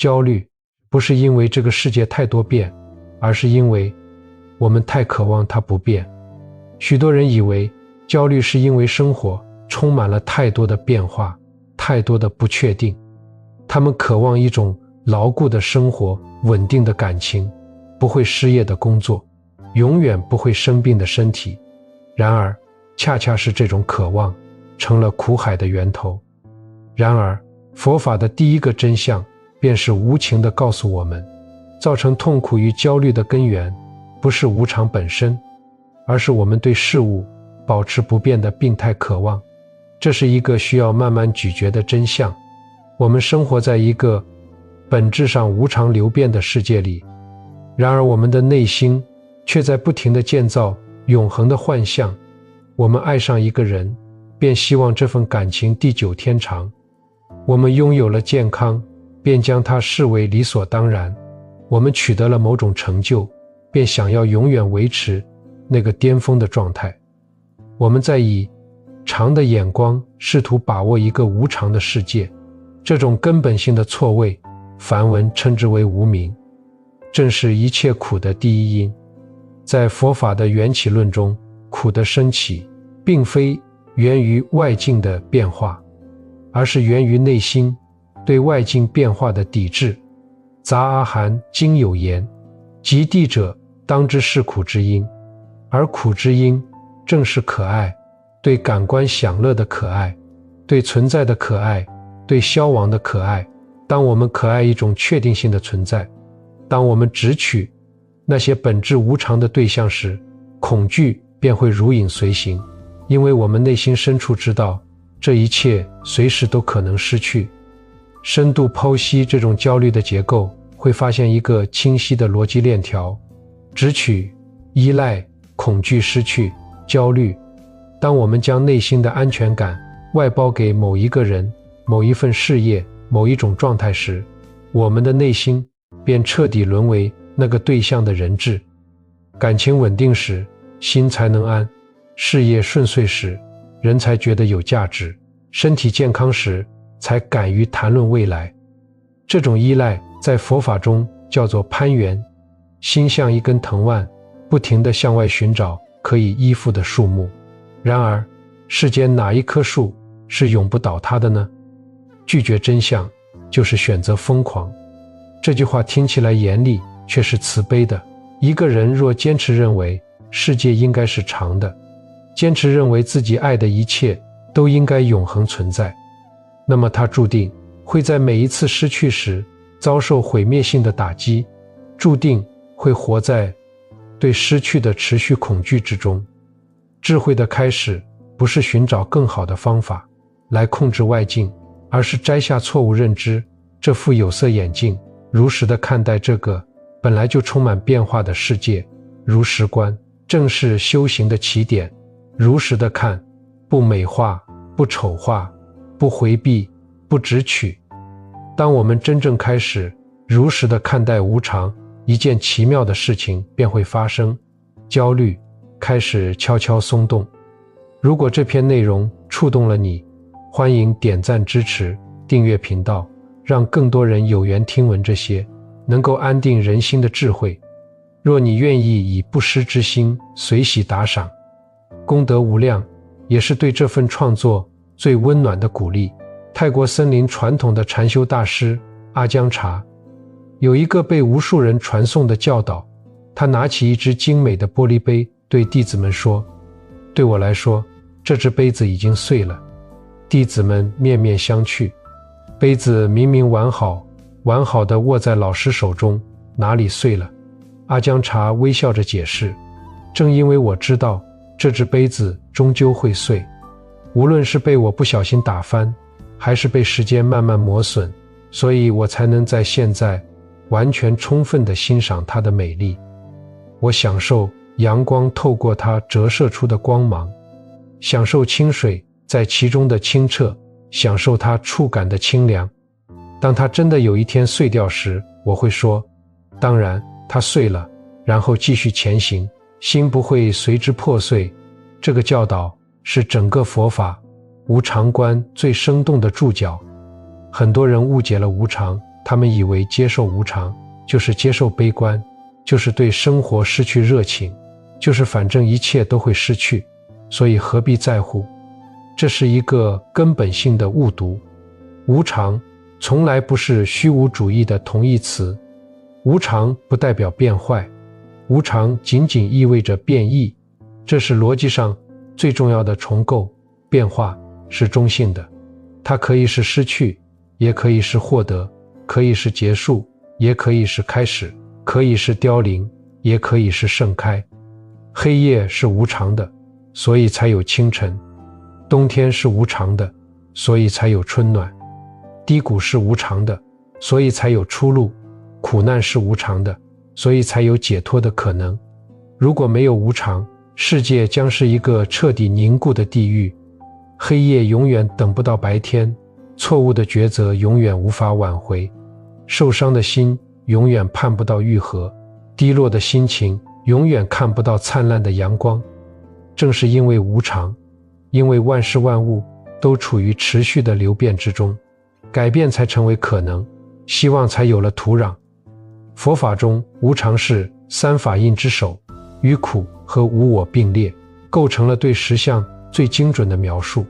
焦虑不是因为这个世界太多变，而是因为我们太渴望它不变。许多人以为焦虑是因为生活充满了太多的变化，太多的不确定。他们渴望一种牢固的生活，稳定的感情，不会失业的工作，永远不会生病的身体。然而，恰恰是这种渴望成了苦海的源头。然而，佛法的第一个真相便是无情地告诉我们，造成痛苦与焦虑的根源不是无常本身，而是我们对事物保持不变的病态渴望。这是一个需要慢慢咀嚼的真相。我们生活在一个本质上无常流变的世界里，然而我们的内心却在不停地建造永恒的幻象。我们爱上一个人，便希望这份感情地久天长。我们拥有了健康，便将它视为理所当然。我们取得了某种成就，便想要永远维持那个巅峰的状态。我们在以长的眼光试图把握一个无常的世界，这种根本性的错位，梵文称之为无明，正是一切苦的第一因。在佛法的缘起论中，苦的升起并非源于外境的变化，而是源于内心对外境变化的抵制。杂阿含经有言，极地者当知是苦之因，而苦之因正是可爱，对感官享乐的可爱，对存在的可爱，对消亡的可爱。当我们可爱一种确定性的存在，当我们只取那些本质无常的对象时，恐惧便会如影随形，因为我们内心深处知道这一切随时都可能失去。深度剖析这种焦虑的结构，会发现一个清晰的逻辑链条：只取、依赖、恐惧、失去、焦虑。当我们将内心的安全感外包给某一个人、某一份事业、某一种状态时，我们的内心便彻底沦为那个对象的人质。感情稳定时，心才能安；事业顺遂时，人才觉得有价值；身体健康时，才敢于谈论未来。这种依赖在佛法中叫做攀缘，心像一根藤蔓，不停地向外寻找可以依附的树木。然而，世间哪一棵树是永不倒塌的呢？拒绝真相，就是选择疯狂。这句话听起来严厉，却是慈悲的。一个人若坚持认为世界应该是长的，坚持认为自己爱的一切都应该永恒存在，那么他注定会在每一次失去时遭受毁灭性的打击，注定会活在对失去的持续恐惧之中。智慧的开始不是寻找更好的方法来控制外境，而是摘下错误认知这副有色眼镜，如实地看待这个本来就充满变化的世界。如实观正是修行的起点，如实地看，不美化，不丑化，不回避，不直取。当我们真正开始如实地看待无常，一件奇妙的事情便会发生，焦虑开始悄悄松动。如果这篇内容触动了你，欢迎点赞支持，订阅频道，让更多人有缘听闻这些能够安定人心的智慧。若你愿意以不失之心随喜打赏，功德无量，也是对这份创作最温暖的鼓励。泰国森林传统的禅修大师阿姜查有一个被无数人传颂的教导，他拿起一只精美的玻璃杯，对弟子们说：对我来说，这只杯子已经碎了。弟子们面面相觑，杯子明明完好，完好的握在老师手中，哪里碎了？阿姜查微笑着解释：正因为我知道这只杯子终究会碎，无论是被我不小心打翻，还是被时间慢慢磨损，所以我才能在现在完全充分地欣赏它的美丽。我享受阳光透过它折射出的光芒，享受清水在其中的清澈，享受它触感的清凉。当它真的有一天碎掉时，我会说：当然，它碎了，然后继续前行，心不会随之破碎。这个教导是整个佛法无常观最生动的注脚。很多人误解了无常，他们以为接受无常就是接受悲观，就是对生活失去热情，就是反正一切都会失去，所以何必在乎？这是一个根本性的误读。无常从来不是虚无主义的同义词，无常不代表变坏，无常仅仅意味着变异，这是逻辑上最重要的重构。变化是中性的，它可以是失去，也可以是获得，可以是结束，也可以是开始，可以是凋零，也可以是盛开。黑夜是无常的，所以才有清晨；冬天是无常的，所以才有春暖；低谷是无常的，所以才有出路；苦难是无常的，所以才有解脱的可能。如果没有无常，世界将是一个彻底凝固的地狱。黑夜永远等不到白天，错误的抉择永远无法挽回，受伤的心永远盼不到愈合，低落的心情永远看不到灿烂的阳光。正是因为无常，因为万事万物都处于持续的流变之中，改变才成为可能，希望才有了土壤。佛法中，无常是三法印之首，与苦和无我并列，构成了对实相最精准的描述。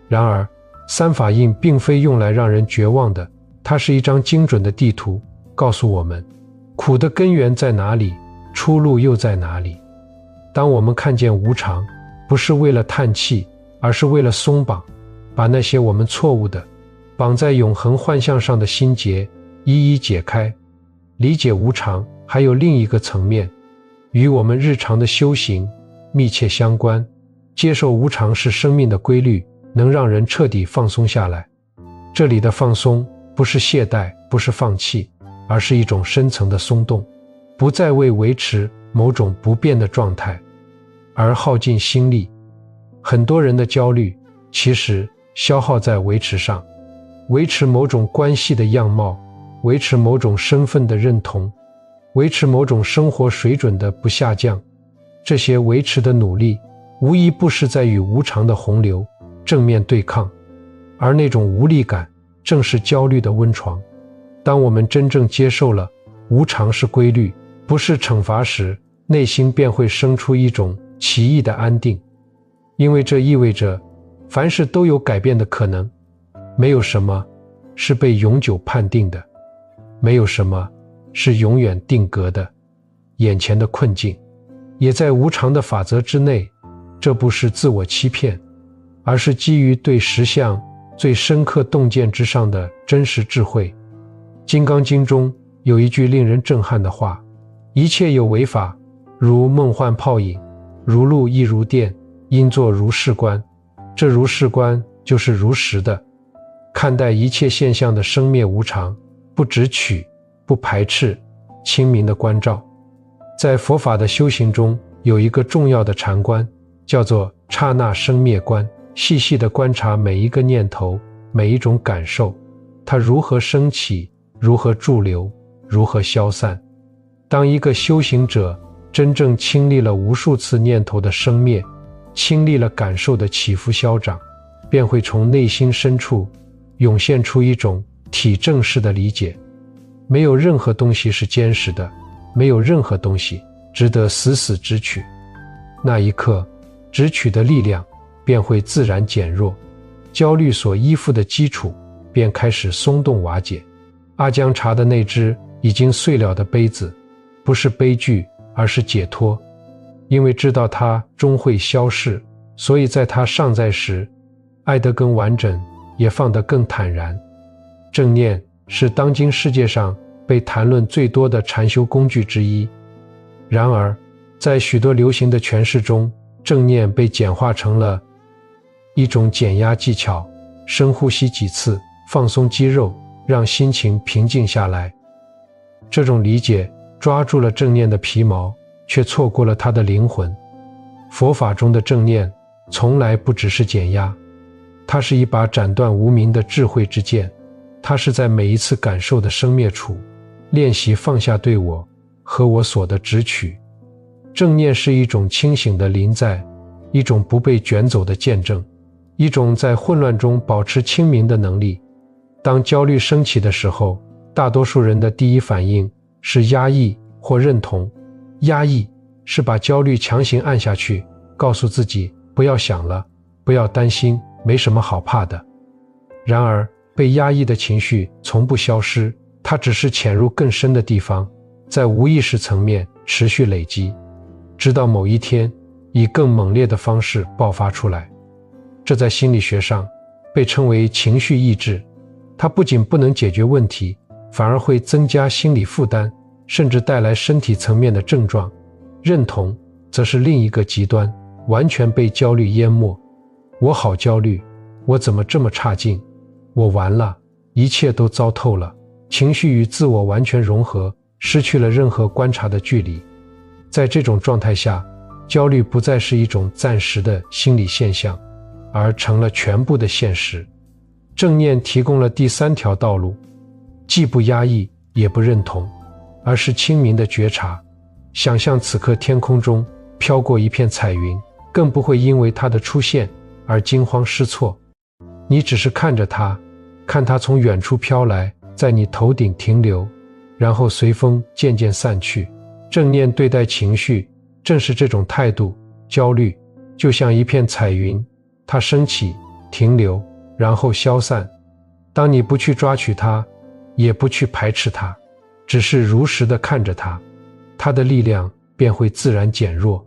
然而，三法印并非用来让人绝望的，它是一张精准的地图，告诉我们苦的根源在哪里，出路又在哪里。当我们看见无常，不是为了叹气，而是为了松绑，把那些我们错误的绑在永恒幻象上的心结一一解开。理解无常还有另一个层面，与我们日常的修行密切相关。接受无常是生命的规律，能让人彻底放松下来。这里的放松不是懈怠，不是放弃，而是一种深层的松动，不再为维持某种不变的状态而耗尽心力。很多人的焦虑其实消耗在维持上，维持某种关系的样貌，维持某种身份的认同，维持某种生活水准的不下降。这些维持的努力无一不是在与无常的洪流正面对抗，而那种无力感正是焦虑的温床。当我们真正接受了无常是规律，不是惩罚时，内心便会生出一种奇异的安定，因为这意味着凡事都有改变的可能，没有什么是被永久判定的，没有什么是永远定格的。眼前的困境也在无常的法则之内，这不是自我欺骗，而是基于对实相最深刻洞见之上的真实智慧。金刚经中有一句令人震撼的话：一切有为法，如梦幻泡影，如露亦如电，应作如是观。这如是观就是如实的看待一切现象的生灭无常，不执取，不排斥，清明的关照。在佛法的修行中，有一个重要的禅观，叫做刹那生灭观，细细地观察每一个念头，每一种感受，它如何升起，如何驻留，如何消散。当一个修行者真正经历了无数次念头的生灭，经历了感受的起伏消长，便会从内心深处涌现出一种体证式的理解。没有任何东西是坚实的，没有任何东西值得死死支取。那一刻，支取的力量便会自然减弱，焦虑所依附的基础便开始松动瓦解。阿姜查的那只已经碎了的杯子，不是悲剧，而是解脱。因为知道它终会消逝，所以在它尚在时，爱得更完整，也放得更坦然。正念是当今世界上被谈论最多的禅修工具之一。然而，在许多流行的诠释中，正念被简化成了一种减压技巧，深呼吸几次，放松肌肉，让心情平静下来。这种理解抓住了正念的皮毛，却错过了它的灵魂。佛法中的正念从来不只是减压，它是一把斩断无明的智慧之剑，它是在每一次感受的生灭处练习放下对我和我所的执取。正念是一种清醒的临在，一种不被卷走的见证，一种在混乱中保持清明的能力。当焦虑升起的时候，大多数人的第一反应是压抑或认同。压抑是把焦虑强行按下去，告诉自己不要想了，不要担心，没什么好怕的。然而，被压抑的情绪从不消失，它只是潜入更深的地方，在无意识层面持续累积，直到某一天以更猛烈的方式爆发出来。这在心理学上被称为情绪抑制，它不仅不能解决问题，反而会增加心理负担，甚至带来身体层面的症状。认同则是另一个极端，完全被焦虑淹没。我好焦虑，我怎么这么差劲，我完了，一切都糟透了。情绪与自我完全融合，失去了任何观察的距离。在这种状态下，焦虑不再是一种暂时的心理现象，而成了全部的现实。正念提供了第三条道路，既不压抑也不认同，而是清明的觉察。想象此刻天空中飘过一片彩云，更不会因为它的出现而惊慌失措。你只是看着它，看它从远处飘来，在你头顶停留，然后随风渐渐散去。正念对待情绪正是这种态度。焦虑就像一片彩云，它升起，停留，然后消散。当你不去抓取它，也不去排斥它，只是如实地看着它，它的力量便会自然减弱。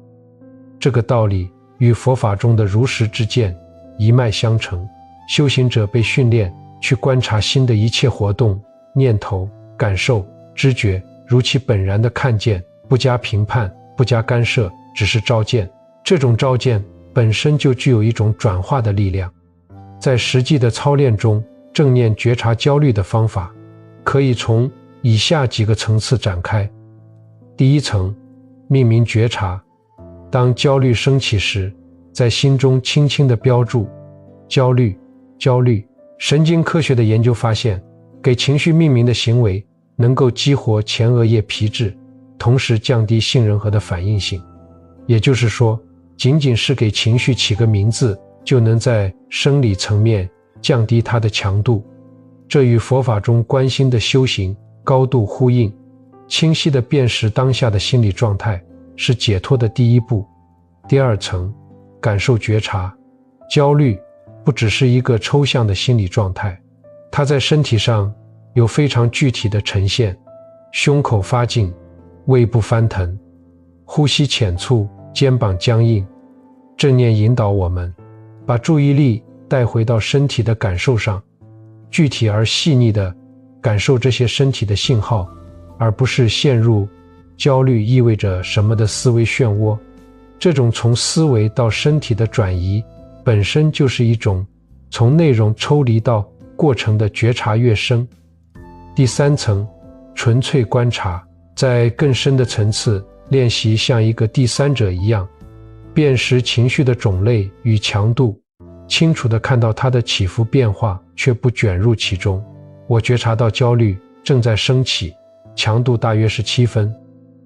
这个道理与佛法中的如实之见一脉相承。修行者被训练去观察心的一切活动、念头、感受、知觉，如其本然地看见，不加评判，不加干涉，只是照见。这种照见本身就具有一种转化的力量。在实际的操练中，正念觉察焦虑的方法可以从以下几个层次展开。第一层，命名觉察。当焦虑升起时，在心中轻轻地标注焦虑，焦虑。神经科学的研究发现，给情绪命名的行为能够激活前额叶皮质，同时降低杏仁核的反应性。也就是说，仅仅是给情绪起个名字，就能在生理层面降低它的强度。这与佛法中观心的修行高度呼应。清晰地辨识当下的心理状态是解脱的第一步。第二层，感受觉察。焦虑不只是一个抽象的心理状态，它在身体上有非常具体的呈现：胸口发紧，胃部翻腾，呼吸浅促，肩膀僵硬。正念引导我们把注意力带回到身体的感受上，具体而细腻地感受这些身体的信号，而不是陷入焦虑意味着什么的思维漩涡。这种从思维到身体的转移本身就是一种从内容抽离到过程的觉察跃升。第三层，纯粹观察。在更深的层次练习像一个第三者一样，辨识情绪的种类与强度，清楚地看到它的起伏变化，却不卷入其中。我觉察到焦虑正在升起，强度大约是7分，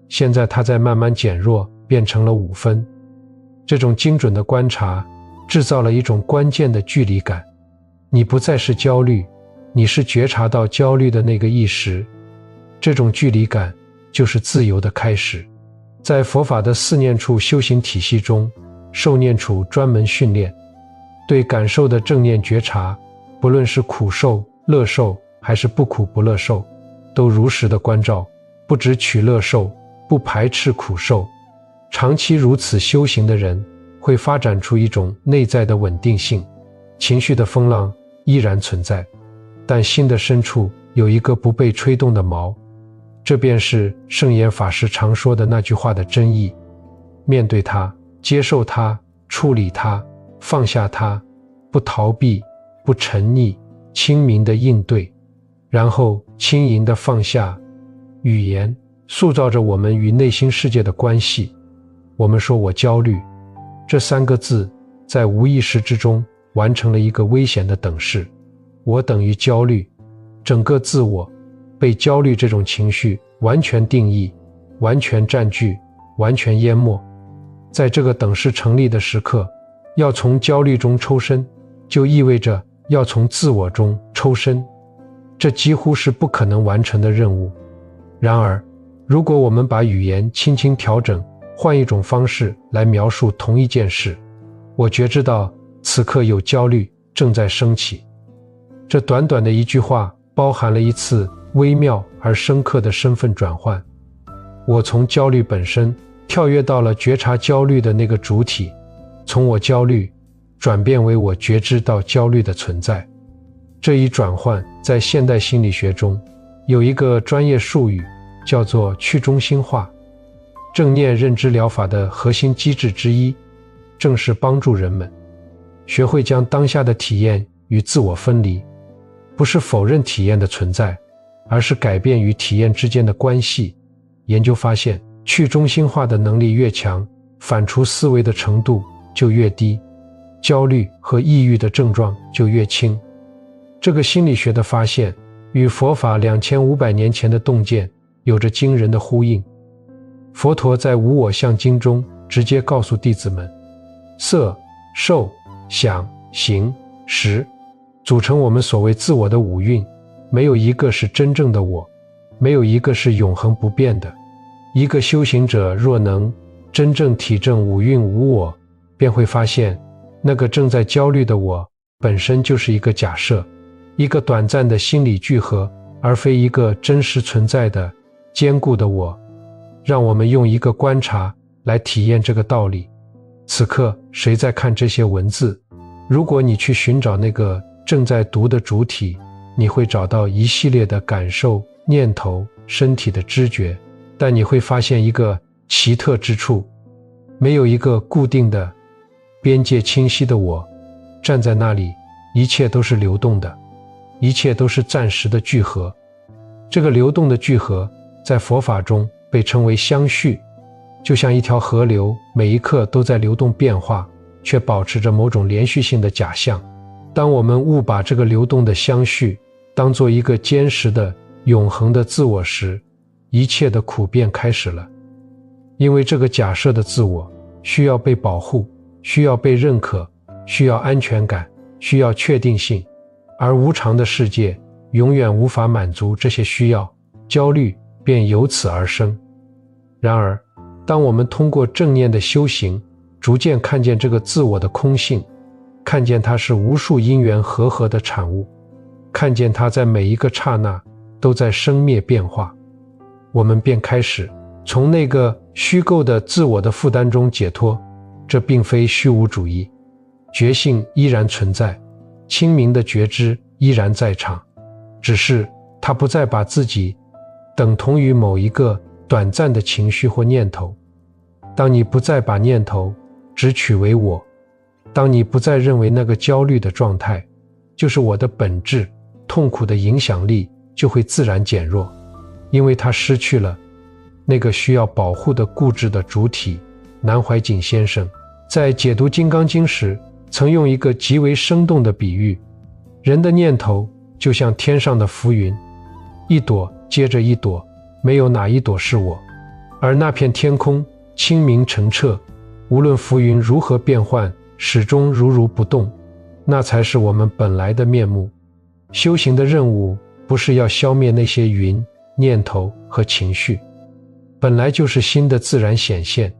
现在它在慢慢减弱，变成了5分。这种精准的观察制造了一种关键的距离感。你不再是焦虑，你是觉察到焦虑的那个意识。这种距离感就是自由的开始。在佛法的4念处修行体系中，受念处专门训练对感受的正念觉察，不论是苦受、乐受还是不苦不乐受，都如实的关照，不只取乐受，不排斥苦受。长期如此修行的人会发展出一种内在的稳定性，情绪的风浪依然存在，但心的深处有一个不被吹动的锚。这便是圣严法师常说的那句话的真意：面对它，接受它，处理它，放下它，不逃避，不沉溺，清明的应对，然后轻盈地放下。语言塑造着我们与内心世界的关系。我们说我焦虑，这3个字在无意识之中完成了一个危险的等式。我等于焦虑，整个自我被焦虑这种情绪完全定义，完全占据，完全淹没。在这个等式成立的时刻，要从焦虑中抽身，就意味着要从自我中抽身。这几乎是不可能完成的任务。然而，如果我们把语言轻轻调整，换一种方式来描述同一件事，我觉知到此刻有焦虑正在升起。这短短的一句话包含了一次微妙而深刻的身份转换。我从焦虑本身跳跃到了觉察焦虑的那个主体，从我焦虑转变为我觉知到焦虑的存在。这一转换在现代心理学中有一个专业术语，叫做去中心化。正念认知疗法的核心机制之一，正是帮助人们学会将当下的体验与自我分离，不是否认体验的存在，而是改变与体验之间的关系。研究发现，去中心化的能力越强，反刍思维的程度就越低，焦虑和抑郁的症状就越轻。这个心理学的发现与佛法2500年前的洞见有着惊人的呼应。佛陀在无我相经中直接告诉弟子们，色、受、想、行、识组成我们所谓自我的五蕴，没有一个是真正的我，没有一个是永恒不变的。一个修行者若能真正体证五蕴无我，便会发现那个正在焦虑的我本身就是一个假设，一个短暂的心理聚合，而非一个真实存在的坚固的我。让我们用一个观察来体验这个道理。此刻谁在看这些文字？如果你去寻找那个正在读的主体，你会找到一系列的感受、念头、身体的知觉，但你会发现一个奇特之处，没有一个固定的、边界清晰的我站在那里，一切都是流动的，一切都是暂时的聚合。这个流动的聚合在佛法中被称为相续，就像一条河流，每一刻都在流动变化，却保持着某种连续性的假象。当我们误把这个流动的相续当作一个坚实的、永恒的自我时，一切的苦变开始了。因为这个假设的自我需要被保护，需要被认可，需要安全感，需要确定性，而无常的世界永远无法满足这些需要，焦虑便由此而生。然而，当我们通过正念的修行，逐渐看见这个自我的空性，看见它是无数因缘和合的产物，看见它在每一个刹那都在生灭变化，我们便开始从那个虚构的自我的负担中解脱。这并非虚无主义，觉性依然存在，清明的觉知依然在场，只是它不再把自己等同于某一个短暂的情绪或念头。当你不再把念头只取为我，当你不再认为那个焦虑的状态就是我的本质，痛苦的影响力就会自然减弱，因为它失去了那个需要保护的固执的主体。南怀瑾先生在解读《金刚经》时曾用一个极为生动的比喻，人的念头就像天上的浮云，一朵接着一朵，没有哪一朵是我。而那片天空清明澄澈，无论浮云如何变幻，始终如不动，那才是我们本来的面目。修行的任务不是要消灭那些云、念头和情绪，本来就是心的自然显现。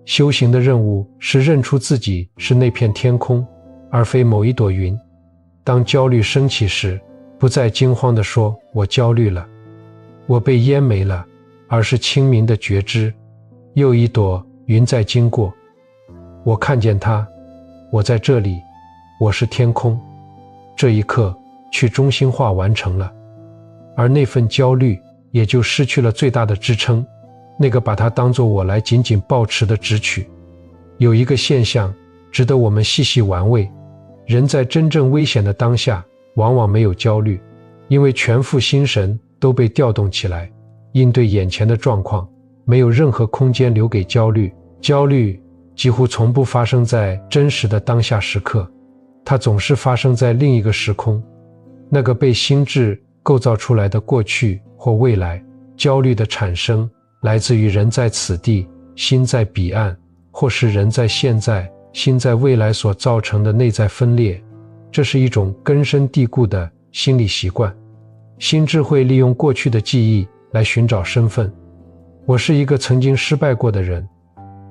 修行的任务是认出自己是那片天空，而非某一朵云。当焦虑升起时，不再惊慌地说我焦虑了，我被淹没了，而是清明的觉知，又一朵云在经过，我看见它，我在这里，我是天空。这一刻去中心化完成了，而那份焦虑也就失去了最大的支撑，那个把它当作我来紧紧抱持的支取。有一个现象值得我们细细玩味，人在真正危险的当下往往没有焦虑，因为全副心神都被调动起来，应对眼前的状况，没有任何空间留给焦虑。焦虑几乎从不发生在真实的当下时刻，它总是发生在另一个时空，那个被心智构造出来的过去或未来。焦虑的产生来自于人在此地，心在彼岸，或是人在现在，心在未来所造成的内在分裂。这是一种根深蒂固的心理习惯。心智会利用过去的记忆来寻找身份。我是一个曾经失败过的人，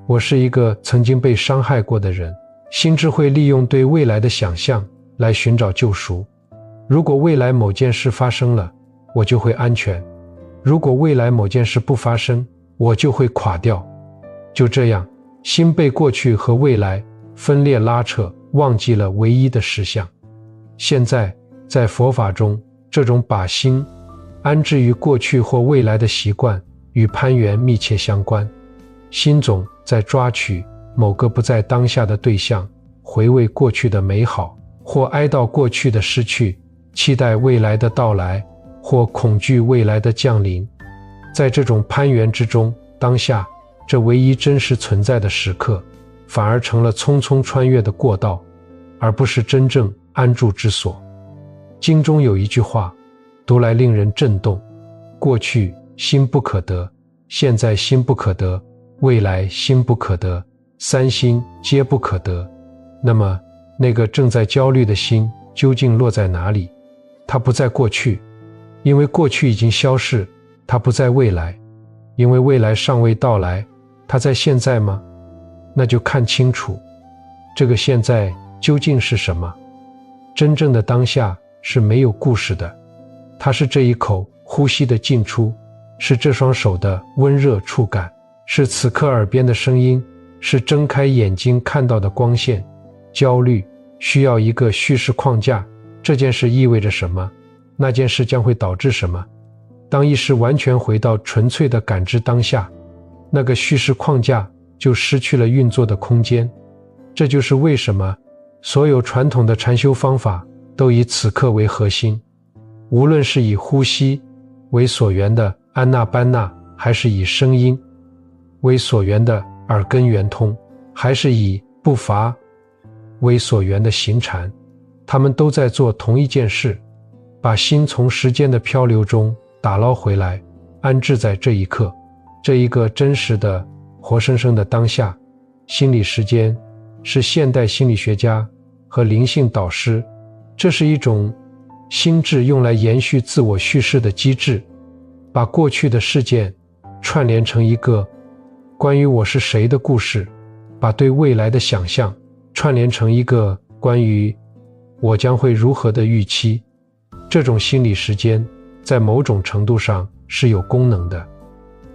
我是一个曾经被伤害过的人。心智会利用对未来的想象来寻找救赎。如果未来某件事发生了，我就会安全；如果未来某件事不发生，我就会垮掉。就这样，心被过去和未来分裂拉扯，忘记了唯一的实相。现在，在佛法中，这种把心安置于过去或未来的习惯与攀缘密切相关。心总在抓取某个不在当下的对象，回味过去的美好，或哀悼过去的失去，期待未来的到来，或恐惧未来的降临。在这种攀缘之中，当下这唯一真实存在的时刻，反而成了匆匆穿越的过道，而不是真正安住之所。经中有一句话，读来令人震动：过去心不可得，现在心不可得，未来心不可得，三心皆不可得。那么，那个正在焦虑的心究竟落在哪里？它不在过去，因为过去已经消逝；它不在未来，因为未来尚未到来。它在现在吗？那就看清楚，这个现在究竟是什么？真正的当下是没有故事的，它是这一口呼吸的进出，是这双手的温热触感，是此刻耳边的声音，是睁开眼睛看到的光线。焦虑需要一个叙事框架，这件事意味着什么？那件事将会导致什么？当意识完全回到纯粹的感知当下，那个叙事框架就失去了运作的空间。这就是为什么所有传统的禅修方法都以此刻为核心，无论是以呼吸为所缘的安那班那，还是以声音为所缘的耳根圆通，还是以步伐为所缘的行禅，他们都在做同一件事，把心从时间的漂流中打捞回来，安置在这一刻，这一个真实的活生生的当下。心理时间是现代心理学家和灵性导师，这是一种心智用来延续自我叙事的机制，把过去的事件串联成一个关于我是谁的故事，把对未来的想象串联成一个关于我将会如何的预期。这种心理时间在某种程度上是有功能的，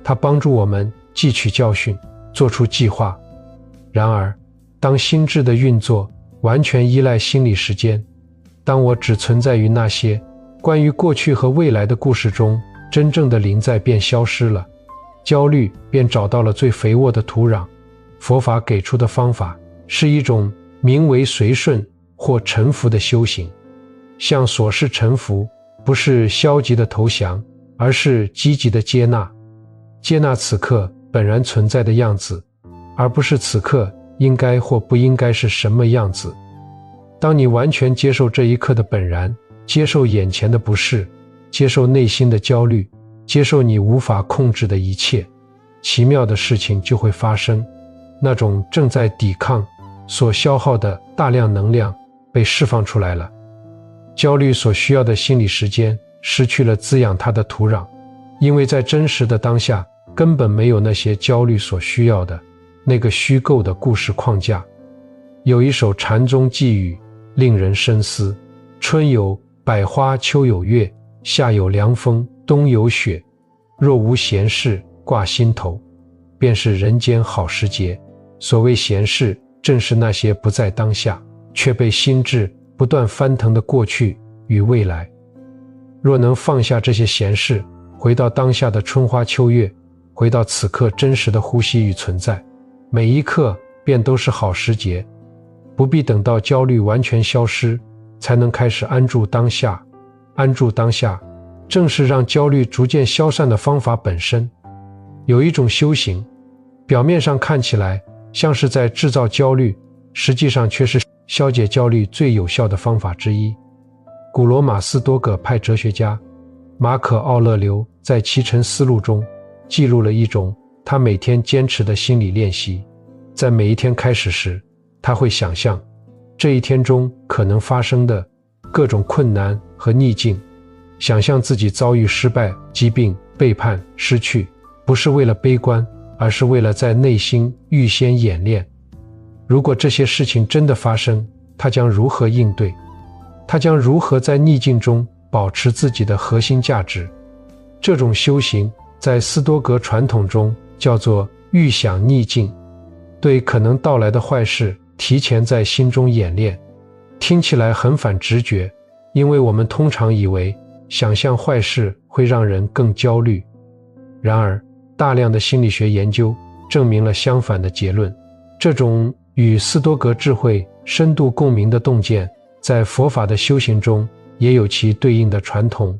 它帮助我们汲取教训，做出计划。然而，当心智的运作完全依赖心理时间，当我只存在于那些关于过去和未来的故事中，真正的临在便消失了，焦虑便找到了最肥沃的土壤。佛法给出的方法是一种名为随顺或臣服的修行，向琐事臣服，不是消极的投降，而是积极的接纳，接纳此刻本然存在的样子，而不是此刻应该或不应该是什么样子。当你完全接受这一刻的本然，接受眼前的不适，接受内心的焦虑，接受你无法控制的一切，奇妙的事情就会发生。那种正在抵抗所消耗的大量能量被释放出来了。焦虑所需要的心理时间失去了滋养它的土壤，因为在真实的当下根本没有那些焦虑所需要的那个虚构的故事框架。有一首禅宗寄语令人深思：春有百花，秋有月，夏有凉风，冬有雪，若无闲事挂心头，便是人间好时节。所谓闲事，正是那些不在当下却被心智不断翻腾的过去与未来。若能放下这些闲事，回到当下的春花秋月，回到此刻真实的呼吸与存在，每一刻便都是好时节。不必等到焦虑完全消失才能开始安住当下。安住当下正是让焦虑逐渐消散的方法本身。有一种修行，表面上看起来像是在制造焦虑，实际上却是消解焦虑最有效的方法之一。古罗马斯多葛派哲学家马可·奥勒留在《奇尘思路》中记录了一种他每天坚持的心理练习。在每一天开始时，他会想象这一天中可能发生的各种困难和逆境，想象自己遭遇失败、疾病、背叛、失去，不是为了悲观，而是为了在内心预先演练。如果这些事情真的发生，他将如何应对？他将如何在逆境中保持自己的核心价值？这种修行在斯多格传统中叫做预想逆境，对可能到来的坏事提前在心中演练。听起来很反直觉，因为我们通常以为想象坏事会让人更焦虑。然而，大量的心理学研究证明了相反的结论。这种与斯多格智慧深度共鸣的洞见，在佛法的修行中也有其对应的传统。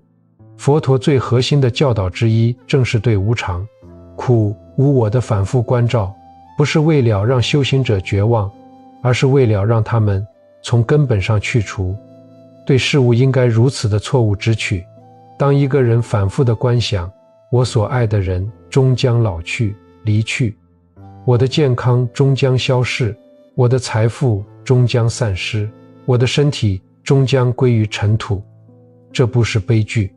佛陀最核心的教导之一，正是对无常、苦、无我的反复关照，不是为了让修行者绝望，而是为了让他们从根本上去除对事物应该如此的错误之取。当一个人反复地观想，我所爱的人终将老去、离去，我的健康终将消逝，我的财富终将散失，我的身体终将归于尘土，这不是悲剧，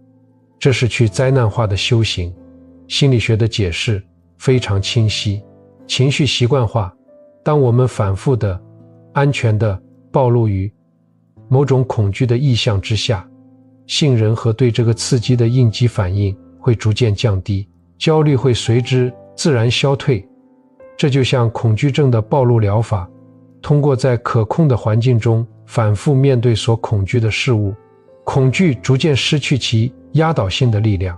这是去灾难化的修行。心理学的解释非常清晰，情绪习惯化。当我们反复的、安全的暴露于某种恐惧的意象之下，信任和对这个刺激的应激反应会逐渐降低，焦虑会随之自然消退。这就像恐惧症的暴露疗法，通过在可控的环境中反复面对所恐惧的事物，恐惧逐渐失去其压倒性的力量。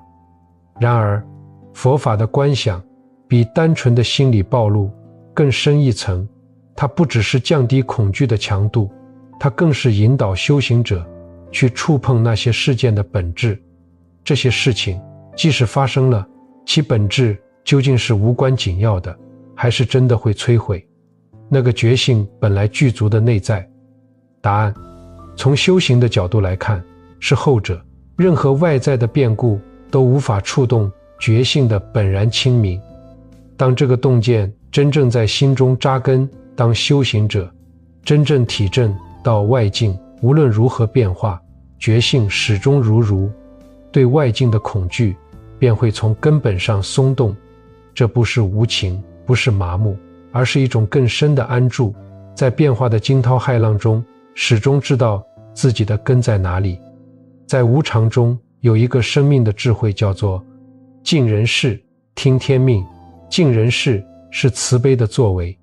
然而，佛法的观想比单纯的心理暴露更深一层，它不只是降低恐惧的强度，它更是引导修行者去触碰那些事件的本质。这些事情即使发生了，其本质究竟是无关紧要的，还是真的会摧毁那个觉性本来具足的内在？答案，从修行的角度来看，是后者。任何外在的变故都无法触动觉性的本然清明。当这个洞见真正在心中扎根，当修行者真正体证到外境无论如何变化，觉性始终如，对外境的恐惧便会从根本上松动。这不是无情，不是麻木，而是一种更深的安住，在变化的惊涛骇浪中始终知道自己的根在哪里。在无常中有一个生命的智慧，叫做尽人事，听天命。尽人事是慈悲的作为，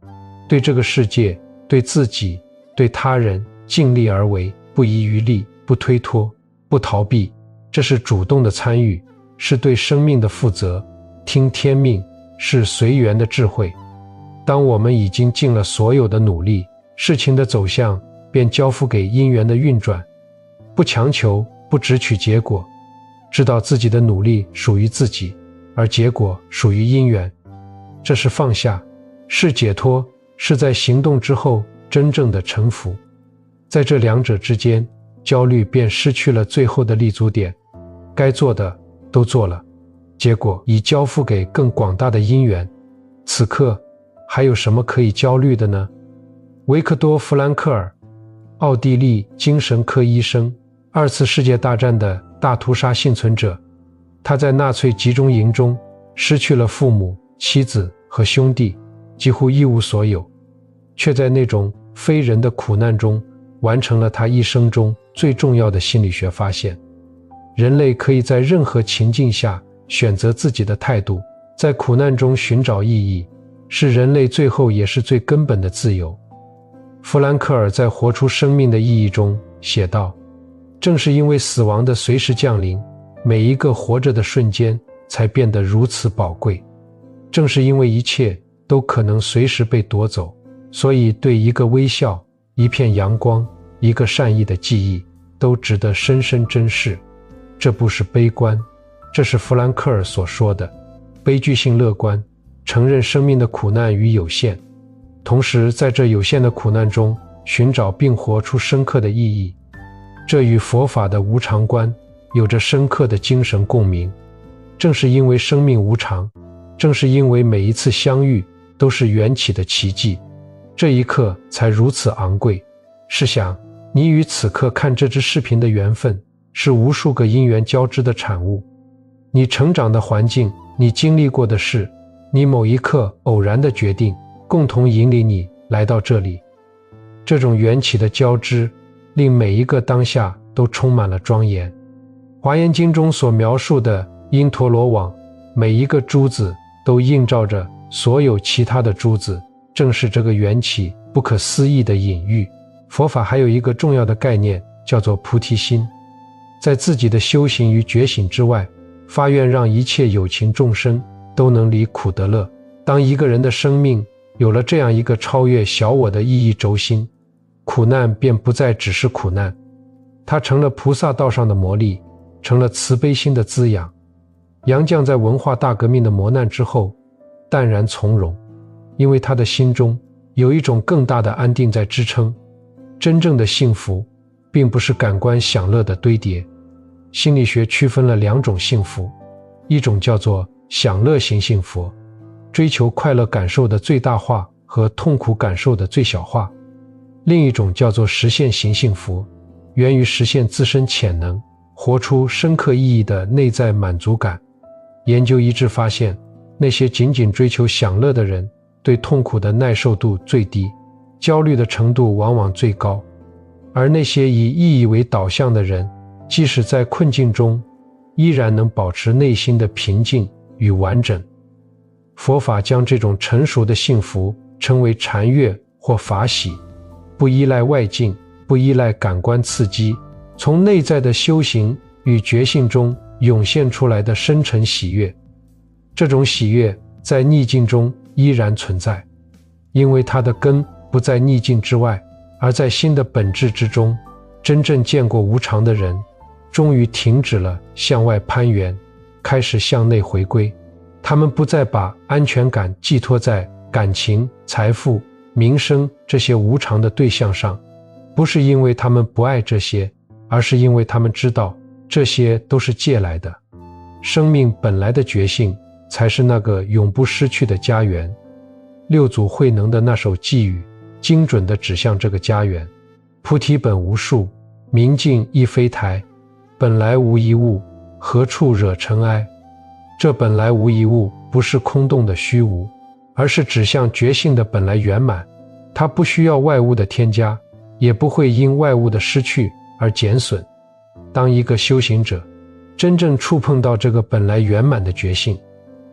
对这个世界、对自己、对他人尽力而为，不遗余力，不推脱，不逃避。这是主动的参与，是对生命的负责。听天命是随缘的智慧。当我们已经尽了所有的努力，事情的走向便交付给因缘的运转，不强求，不只取结果，知道自己的努力属于自己，而结果属于因缘。这是放下，是解脱，是在行动之后真正的臣服。在这两者之间，焦虑便失去了最后的立足点。该做的都做了，结果已交付给更广大的因缘。此刻还有什么可以焦虑的呢？维克多·弗兰克尔，奥地利精神科医生，二次世界大战的大屠杀幸存者。他在纳粹集中营中失去了父母、妻子和兄弟，几乎一无所有，却在那种非人的苦难中完成了他一生中最重要的心理学发现。人类可以在任何情境下选择自己的态度，在苦难中寻找意义，是人类最后也是最根本的自由。弗兰克尔在《活出生命的意义》中写道，正是因为死亡的随时降临，每一个活着的瞬间才变得如此宝贵。正是因为一切都可能随时被夺走，所以对一个微笑、一片阳光、一个善意的记忆都值得深深珍视。这不是悲观，这是弗兰克尔所说的悲剧性乐观，承认生命的苦难与有限，同时在这有限的苦难中寻找并活出深刻的意义。这与佛法的无常观有着深刻的精神共鸣。正是因为生命无常，正是因为每一次相遇都是缘起的奇迹，这一刻才如此昂贵。试想，你与此刻看这支视频的缘分，是无数个因缘交织的产物。你成长的环境，你经历过的事，你某一刻偶然的决定，共同引领你来到这里。这种缘起的交织，令每一个当下都充满了庄严。华严经中所描述的因陀罗网，每一个珠子都映照着所有其他的珠子，正是这个缘起不可思议的隐喻。佛法还有一个重要的概念，叫做菩提心。在自己的修行与觉醒之外，发愿让一切有情众生都能离苦得乐。当一个人的生命有了这样一个超越小我的意义轴心，苦难便不再只是苦难，它成了菩萨道上的磨砺，成了慈悲心的滋养。杨绛在文化大革命的磨难之后淡然从容，因为他的心中有一种更大的安定在支撑。真正的幸福并不是感官享乐的堆叠。心理学区分了两种幸福，一种叫做享乐型幸福，追求快乐感受的最大化和痛苦感受的最小化；另一种叫做实现型幸福，源于实现自身潜能，活出深刻意义的内在满足感。研究一致发现，那些仅仅追求享乐的人，对痛苦的耐受度最低，焦虑的程度往往最高；而那些以意义为导向的人，即使在困境中，依然能保持内心的平静与完整。佛法将这种成熟的幸福称为禅悦或法喜，不依赖外境，不依赖感官刺激，从内在的修行与觉性中涌现出来的深沉喜悦。这种喜悦在逆境中依然存在，因为它的根不在逆境之外，而在心的本质之中。真正见过无常的人，终于停止了向外攀援，开始向内回归。他们不再把安全感寄托在感情、财富、名声这些无常的对象上，不是因为他们不爱这些，而是因为他们知道这些都是借来的。生命本来的觉性才是那个永不失去的家园。六祖慧能的那首寄语精准地指向这个家园：菩提本无树，明镜亦非台，本来无一物，何处惹尘埃。这本来无一物不是空洞的虚无，而是指向觉性的本来圆满。它不需要外物的添加，也不会因外物的失去而减损。当一个修行者真正触碰到这个本来圆满的觉性，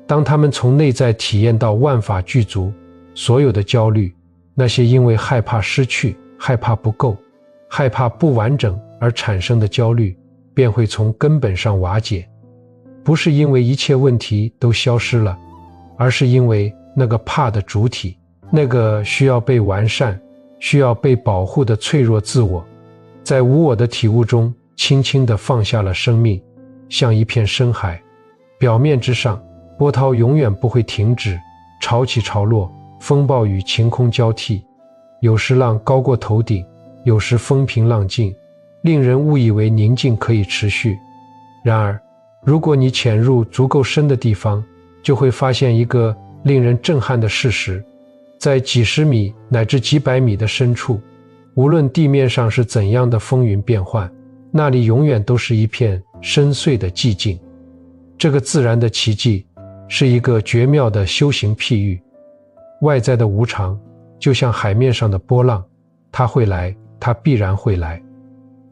当他们从内在体验到万法具足，所有的焦虑，那些因为害怕失去、害怕不够、害怕不完整而产生的焦虑，便会从根本上瓦解。不是因为一切问题都消失了，而是因为那个怕的主体，那个需要被完善、需要被保护的脆弱自我，在无我的体悟中轻轻地放下了生命，像一片深海。表面之上，波涛永远不会停止，潮起潮落，风暴与晴空交替，有时浪高过头顶，有时风平浪静，令人误以为宁静可以持续。然而，如果你潜入足够深的地方，就会发现一个令人震撼的事实：在几十米乃至几百米的深处，无论地面上是怎样的风云变幻，那里永远都是一片深邃的寂静。这个自然的奇迹是一个绝妙的修行譬喻。外在的无常就像海面上的波浪，它会来，它必然会来，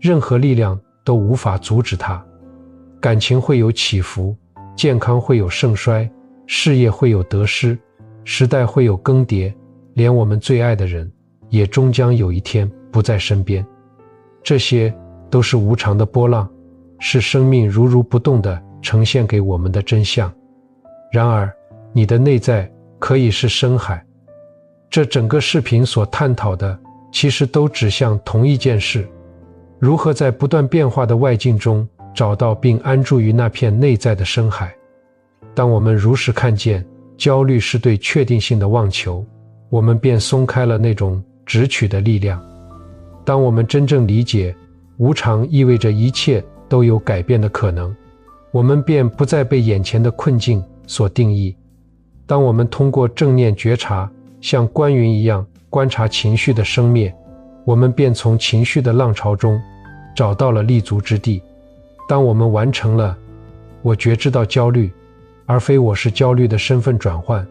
任何力量都无法阻止它。感情会有起伏，健康会有盛衰，事业会有得失，时代会有更迭，连我们最爱的人也终将有一天不在身边。这些都是无常的波浪，是生命如如不动地呈现给我们的真相。然而，你的内在可以是深海。这整个视频所探讨的其实都指向同一件事：如何在不断变化的外境中找到并安住于那片内在的深海。当我们如实看见焦虑是对确定性的妄求，我们便松开了那种直取的力量。当我们真正理解无常意味着一切都有改变的可能，我们便不再被眼前的困境所定义。当我们通过正念觉察，像观云一样观察情绪的生灭，我们便从情绪的浪潮中找到了立足之地。当我们完成了我觉知到焦虑，而非我是焦虑的身份转换，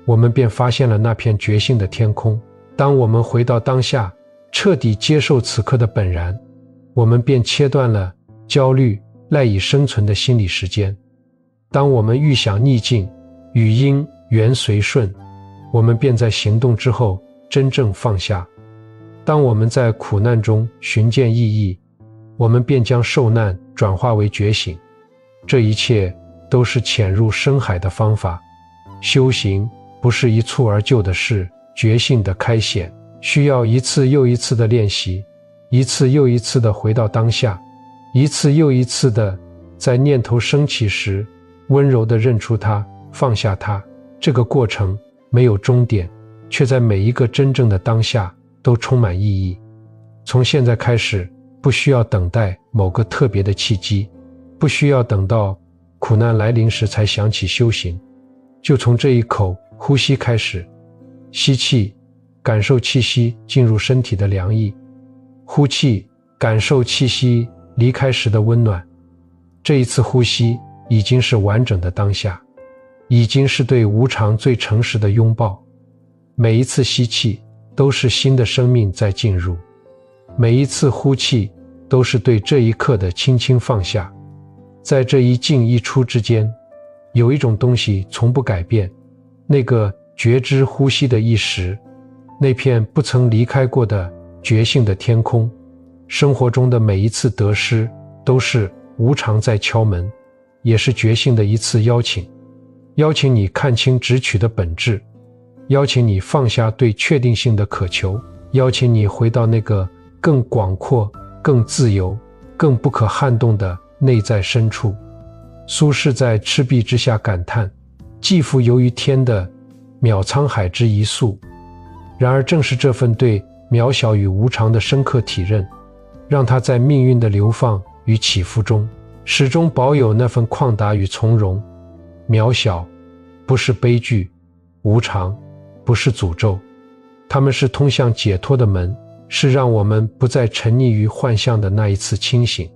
我们便发现了那片觉性的天空。当我们回到当下，彻底接受此刻的本然，我们便切断了焦虑赖以生存的心理时间。当我们预想逆境，与因缘随顺，我们便在行动之后真正放下。当我们在苦难中寻见意义，我们便将受难转化为觉醒。这一切都是潜入深海的方法。修行不是一蹴而就的事，觉性的开显需要一次又一次的练习，一次又一次的回到当下，一次又一次的在念头升起时温柔地认出它，放下它。这个过程没有终点，却在每一个真正的当下都充满意义。从现在开始，不需要等待某个特别的契机，不需要等到苦难来临时才想起修行，就从这一口呼吸开始。吸气，感受气息进入身体的凉意；呼气，感受气息离开时的温暖。这一次呼吸已经是完整的当下，已经是对无常最诚实的拥抱。每一次吸气都是新的生命在进入，每一次呼气都是对这一刻的轻轻放下。在这一进一出之间，有一种东西从不改变，那个觉知呼吸的一时，那片不曾离开过的觉性的天空。生活中的每一次得失都是无常在敲门，也是觉性的一次邀请。邀请你看清执取的本质，邀请你放下对确定性的渴求，邀请你回到那个更广阔、更自由、更不可撼动的内在深处。苏轼在赤壁之下感叹，寄付游于天的渺沧海之一粟。然而正是这份对渺小与无常的深刻体认，让他在命运的流放与起伏中始终保有那份旷达与从容。渺小不是悲剧，无常不是诅咒，它们是通向解脱的门，是让我们不再沉溺于幻象的那一次清醒。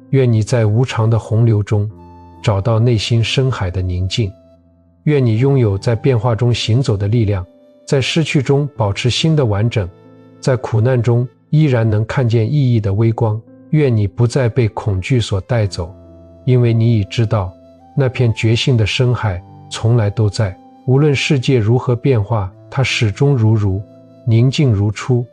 愿你在无常的洪流中找到内心深海的宁静，愿你拥有在变化中行走的力量，在失去中保持心的完整，在苦难中依然能看见意义的微光。愿你不再被恐惧所带走，因为你已知道那片觉性的深海从来都在，无论世界如何变化，它始终如宁静如初。